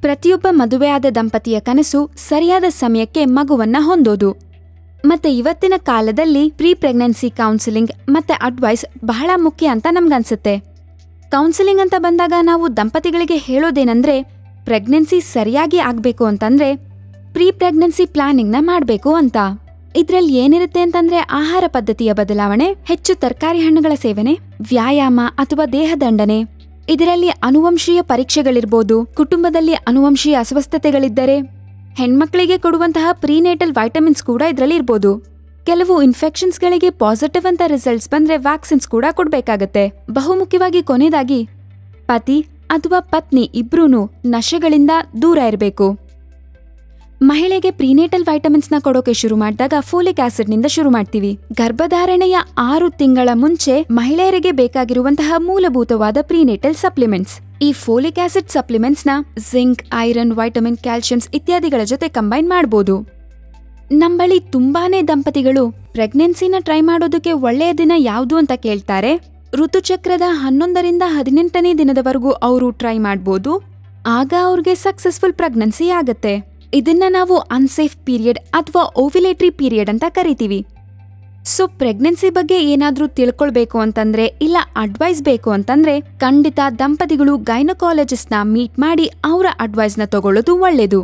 ಪ್ರತಿಯೊಬ್ಬ ಮದುವೆಯಾದ ದಂಪತಿಯ ಕನಸು ಸರಿಯಾದ ಸಮಯಕ್ಕೆ ಮಗುವನ್ನ ಹೊಂದೋದು. ಮತ್ತೆ ಇವತ್ತಿನ ಕಾಲದಲ್ಲಿ ಪ್ರೀ ಪ್ರೆಗ್ನೆನ್ಸಿ ಕೌನ್ಸಿಲಿಂಗ್ ಮತ್ತೆ ಅಡ್ವೈಸ್ ಬಹಳ ಮುಖ್ಯ ಅಂತ ನಮ್ಗನ್ಸುತ್ತೆ. ಕೌನ್ಸಿಲಿಂಗ್ ಅಂತ ಬಂದಾಗ ನಾವು ದಂಪತಿಗಳಿಗೆ ಹೇಳೋದೇನಂದ್ರೆ, ಪ್ರೆಗ್ನೆನ್ಸಿ ಸರಿಯಾಗಿ ಆಗ್ಬೇಕು ಅಂತಂದ್ರೆ ಪ್ರೀ ಪ್ರೆಗ್ನೆನ್ಸಿ ಪ್ಲಾನಿಂಗ್ನ ಮಾಡಬೇಕು ಅಂತ. ಇದ್ರಲ್ಲಿ ಏನಿರುತ್ತೆ ಅಂತಂದ್ರೆ ಆಹಾರ ಪದ್ಧತಿಯ ಬದಲಾವಣೆ, ಹೆಚ್ಚು ತರಕಾರಿ ಹಣ್ಣುಗಳ ಸೇವನೆ, ವ್ಯಾಯಾಮ ಅಥವಾ ದೇಹದಂಡನೆ. ಇದರಲ್ಲಿ ಅನುವಂಶೀಯ ಪರೀಕ್ಷೆಗಳಿರ್ಬೋದು, ಕುಟುಂಬದಲ್ಲಿ ಅನುವಂಶೀಯ ಅಸ್ವಸ್ಥತೆಗಳಿದ್ದರೆ ಹೆಣ್ಮಕ್ಳಿಗೆ ಕೊಡುವಂತಹ ಪ್ರೀನೇಟಲ್ ವೈಟಮಿನ್ಸ್ ಕೂಡ ಇದರಲ್ಲಿ ಇರ್ಬೋದು. ಕೆಲವು ಇನ್ಫೆಕ್ಷನ್ಸ್ಗಳಿಗೆ ಪಾಸಿಟಿವ್ ಅಂತ ರಿಸಲ್ಟ್ಸ್ ಬಂದ್ರೆ ವ್ಯಾಕ್ಸಿನ್ಸ್ ಕೂಡ ಕೊಡ್ಬೇಕಾಗತ್ತೆ. ಬಹುಮುಖ್ಯವಾಗಿ ಕೊನೆಯದಾಗಿ ಪತಿ ಅಥವಾ ಪತ್ನಿ ಇಬ್ರೂನು ನಶೆಗಳಿಂದ ದೂರ ಇರಬೇಕು. ಮಹಿಳೆಗೆ ಪ್ರೀನೇಟಲ್ ವೈಟಮಿನ್ಸ್ನ ಕೊಡೋಕೆ ಶುರು ಮಾಡಿದಾಗ ಫೋಲಿಕ್ ಆಸಿಡ್ನಿಂದ ಶುರು ಮಾಡ್ತೀವಿ. ಗರ್ಭಧಾರಣೆಯ 6 ತಿಂಗಳ ಮುಂಚೆ ಮಹಿಳೆಯರಿಗೆ ಬೇಕಾಗಿರುವಂತಹ ಮೂಲಭೂತವಾದ ಪ್ರೀನೇಟಲ್ ಸಪ್ಲಿಮೆಂಟ್ಸ್. ಈ ಫೋಲಿಕ್ ಆಸಿಡ್ ಸಪ್ಲಿಮೆಂಟ್ಸ್ನ ಜಿಂಕ್, ಐರನ್, ವೈಟಮಿನ್, ಕ್ಯಾಲ್ಸಿಯಮ್ಸ್ ಇತ್ಯಾದಿಗಳ ಜೊತೆ ಕಂಬೈನ್ ಮಾಡಬಹುದು. ನಮ್ಮಲ್ಲಿ ತುಂಬಾನೇ ದಂಪತಿಗಳು ಪ್ರೆಗ್ನೆನ್ಸಿನ ಟ್ರೈ ಮಾಡೋದಕ್ಕೆ ಒಳ್ಳೆಯ ದಿನ ಯಾವುದು ಅಂತ ಕೇಳ್ತಾರೆ. ಋತುಚಕ್ರದ 11ರಿಂದ 18ನೇ ದಿನದವರೆಗೂ ಅವರು ಟ್ರೈ ಮಾಡ್ಬೋದು. ಆಗ ಅವ್ರಿಗೆ ಸಕ್ಸಸ್ಫುಲ್ ಪ್ರೆಗ್ನೆನ್ಸಿ ಆಗತ್ತೆ. ಇದನ್ನ ನಾವು ಅನ್ಸೇಫ್ ಪೀರಿಯಡ್ ಅಥವಾ ಓವ್ಯುಲೇಟರಿ ಪೀರಿಯಡ್ ಅಂತ ಕರಿತೀವಿ. ಸೊ ಪ್ರೆಗ್ನೆನ್ಸಿ ಬಗ್ಗೆ ಏನಾದ್ರೂ ತಿಳ್ಕೊಳ್ಬೇಕು ಅಂತಂದ್ರೆ ಇಲ್ಲ ಅಡ್ವೈಸ್ ಬೇಕು ಅಂತಂದ್ರೆ ಖಂಡಿತ ದಂಪತಿಗಳು ಗೈನಕಾಲಜಿಸ್ಟ್ನ ಮೀಟ್ ಮಾಡಿ ಅವರ ಅಡ್ವೈಸ್ನ ತಗೊಳ್ಳೋದು ಒಳ್ಳೇದು.